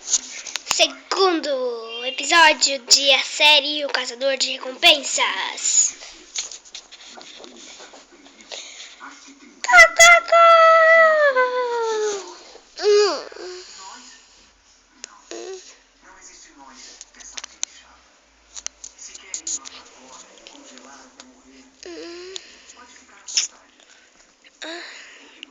Segundo episódio de a série O Caçador de Recompensas.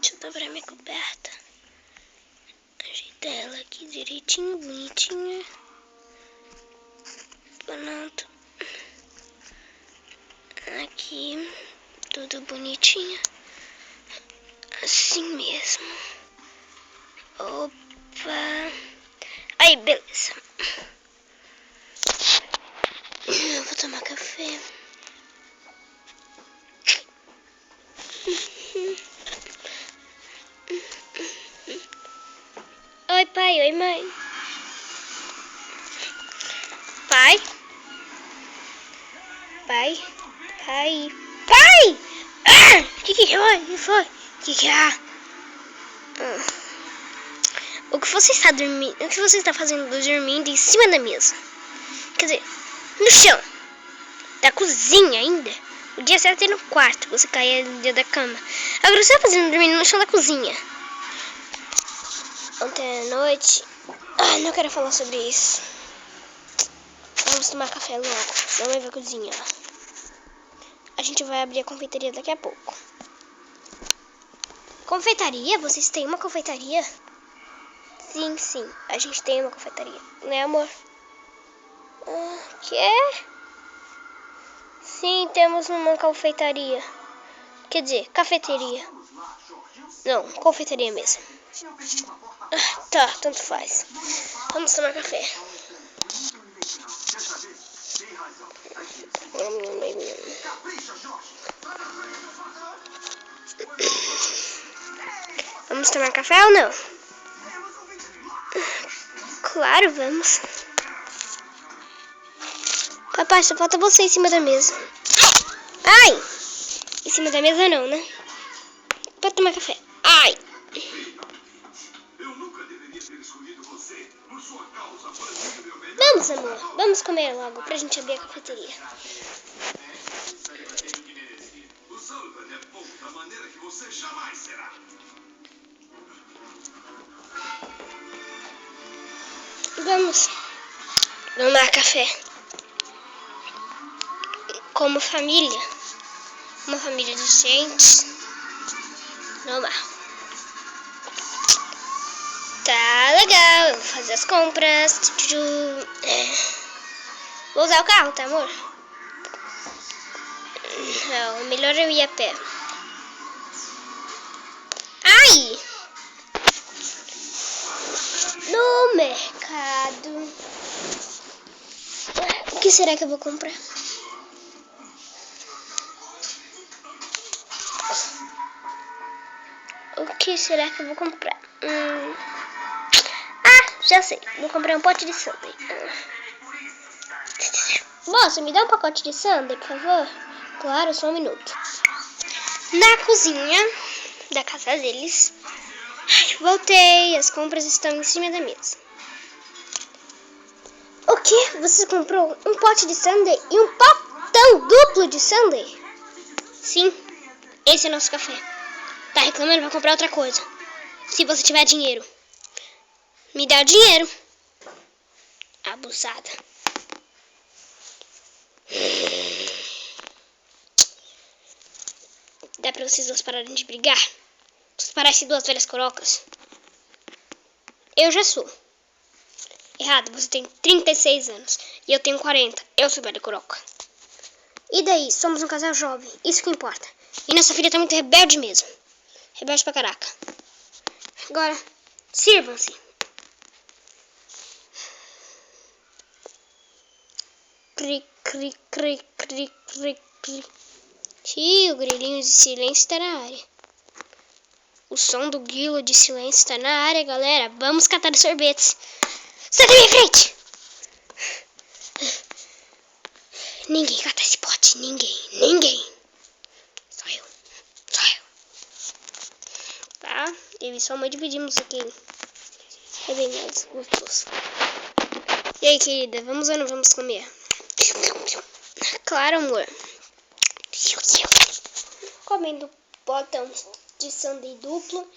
Deixa eu dobrar minha coberta. Ajeitar ela aqui direitinho, bonitinha. Pronto. Aqui, tudo bonitinho. Assim mesmo. Opa. Aí, beleza. Eu vou tomar café. Oi, pai. Oi, mãe. Pai? Pai? Pai? Pai! Ah! Que foi? Que foi? Que é? O que você está dormindo? O que você está fazendo dormindo em cima da mesa? Quer dizer, no chão. Da cozinha ainda. O dia certo é no quarto. Você caia no dia da cama. Agora você está fazendo dormindo no chão da cozinha. Ontem à noite... Ai, não quero falar sobre isso. Vamos tomar café logo. Senão eu vou cozinhar. A gente vai abrir a confeitaria daqui a pouco. Confeitaria? Vocês têm uma confeitaria? Sim. A gente tem uma confeitaria. Né, amor? Que? Sim, temos uma confeitaria. Quer dizer, cafeteria. Não, confeitaria mesmo. Tá, tanto faz. Vamos tomar café. Vamos tomar café ou não? Claro, vamos. Papai, só falta você em cima da mesa. Ai! Em cima da mesa não, né? Pode tomar café. Ai! Vamos, amor. Vamos comer logo pra gente abrir a cafeteria. Vamos tomar café. Como família. Uma família de gente. Normal. Tá legal. Eu vou fazer as compras. Vou usar o carro, tá, amor? Não, melhor eu ir a pé. Ai! No mercado. O que será que eu vou comprar? O que será que eu vou comprar? Já sei. Vou comprar um pote de sundae. Moça, me dá um pacote de sundae, por favor? Claro, só um minuto. Na cozinha da casa deles. Voltei. As compras estão em cima da mesa. O que? Você comprou um pote de sundae e um potão duplo de sundae? Sim. Esse é nosso café. Tá reclamando pra comprar outra coisa. Se você tiver dinheiro. Me dá o dinheiro. Abusada. Dá pra vocês duas pararem de brigar? Vocês parecem duas velhas corocas. Eu já sou. Errado, você tem 36 anos. E eu tenho 40. Eu sou velha coroca. E daí? Somos um casal jovem. Isso que importa. E nossa filha tá muito rebelde mesmo. Rebelde pra caraca. Agora, sirvam-se. Cri, cri, cri, cri, cri, cri. Ih, o grilinho de silêncio está na área. O som do grilo de silêncio está na área, galera. Vamos catar os sorvetes. Sai da minha frente! Ninguém cata esse pote. Ninguém. Só eu. Tá? Eu e sua mãe dividimos aqui. É bem mais gostoso. E aí, querida, vamos ou não vamos comer? Claro, amor. Comendo botão de sanduíche duplo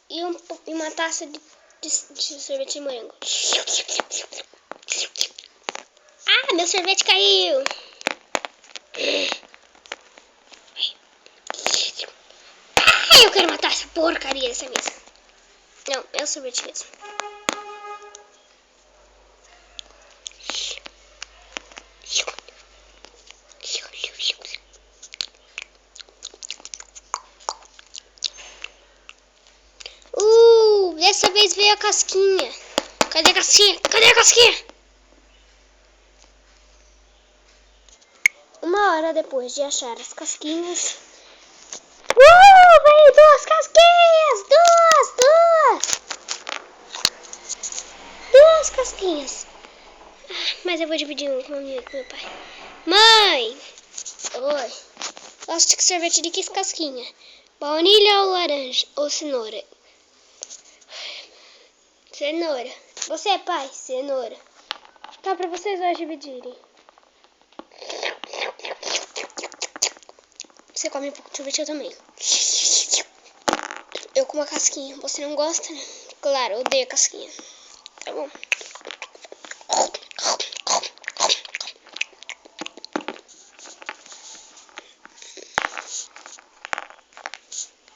e uma taça de sorvete de morango. Ah, meu sorvete caiu. Ah, eu quero matar essa porcaria dessa mesa. Não, é o sorvete mesmo. Dessa vez veio a casquinha. Cadê a casquinha? Cadê a casquinha? 1 hora depois de achar as casquinhas. Veio 2 casquinhas! 2 casquinhas. Mas eu vou dividir um com meu pai. Mãe! Oi. Gosto de sorvete de que casquinha? Baunilha ou laranja? Ou cenoura? Cenoura. Você é pai? Cenoura. Tá pra vocês dois dividirem. Você come um pouco de sorvete, eu também. Eu como a casquinha. Você não gosta, né? Claro, eu odeio a casquinha. Tá bom.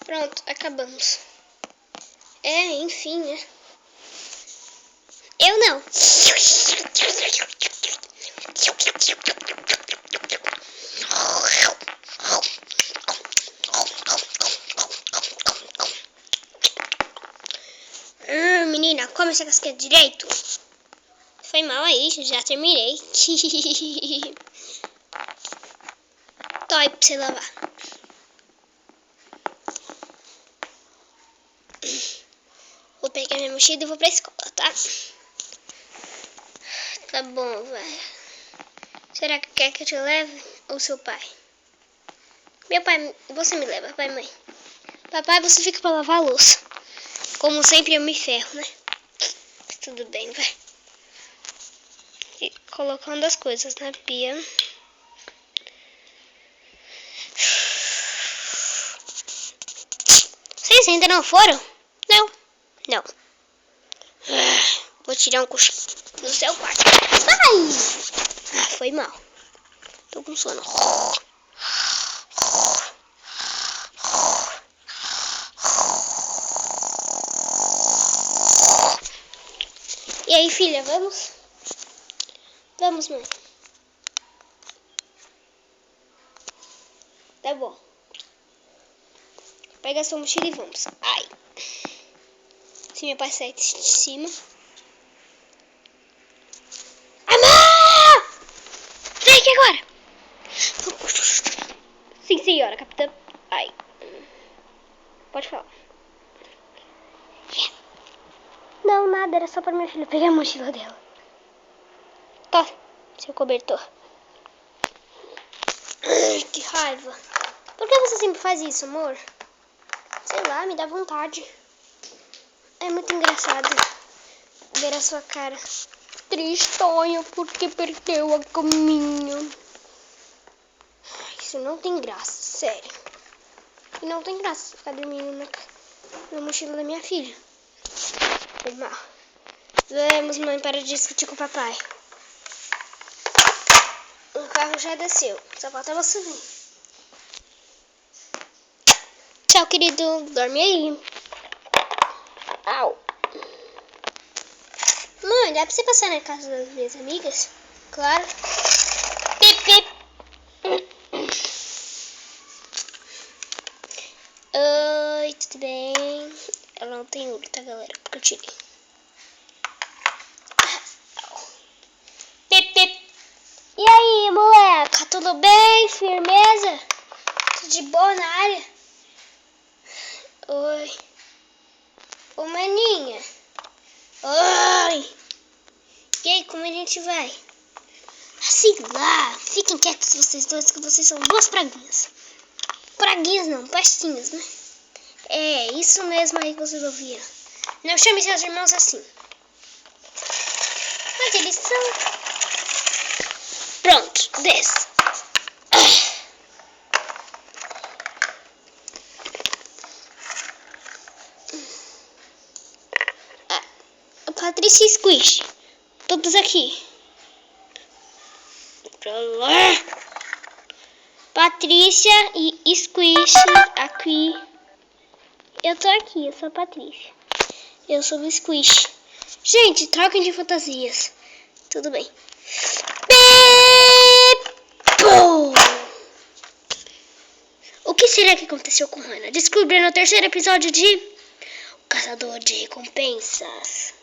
Pronto, acabamos. Enfim, né? Eu não. Menina, come essa casquinha direito. Foi mal aí, já terminei. Toy pra você lavar. Vou pegar minha mochila e vou pra escola, tá? Tá bom, vai. Será que quer que eu te leve? Ou seu pai? Meu pai, você me leva, pai e mãe. Papai, você fica pra lavar a louça. Como sempre eu me ferro, né? Mas tudo bem, vai. E colocando as coisas na pia. Vocês ainda não foram? Não. Vou tirar um cochilo no seu quarto. Ai! Foi mal. Tô com sono. E aí, filha, vamos? Vamos, mãe. Tá bom. Pega sua mochila e vamos. Ai. Se meu pai sair de cima. Amor! Vem aqui agora. Sim, senhora, capitã. Ai. Pode falar. Não, nada. Era só pra minha filha pegar a mochila dela. Tá, seu cobertor. Ai, que raiva. Por que você sempre faz isso, amor? Sei lá, me dá vontade. É muito engraçado ver a sua cara tristonha porque perdeu a caminho. Isso não tem graça, sério. E não tem graça ficar dormindo na mochila da minha filha. Foi mal. Vamos, mãe, para de discutir com o papai. O carro já desceu. Só falta você vir. Tchau, querido. Dorme aí. Au. Mãe, dá pra você passar na casa das minhas amigas? Claro. Pip, pip. Oi, tudo bem? Ela não tem olho, tá, galera? Porque eu tirei. Pip, pip. E aí, moleca? Tudo bem? Firmeza? Tudo de boa na área? Oi. Ô, maninha. Oi. E aí, como a gente vai? Sei lá. Fiquem quietos vocês dois, que vocês são 2 praguinhas. Praguinhas não, pastinhas, né? É, isso mesmo aí que vocês ouviram. Não chame seus irmãos assim. Gente, eles são... Pronto, desce. Patrícia e Squish. Todos aqui. Pra lá. Patrícia e Squish aqui. Eu tô aqui, eu sou a Patrícia. Eu sou o Squish. Gente, troquem de fantasias. Tudo bem. O que será que aconteceu com Hannah? Descubra no terceiro episódio de O Caçador de Recompensas.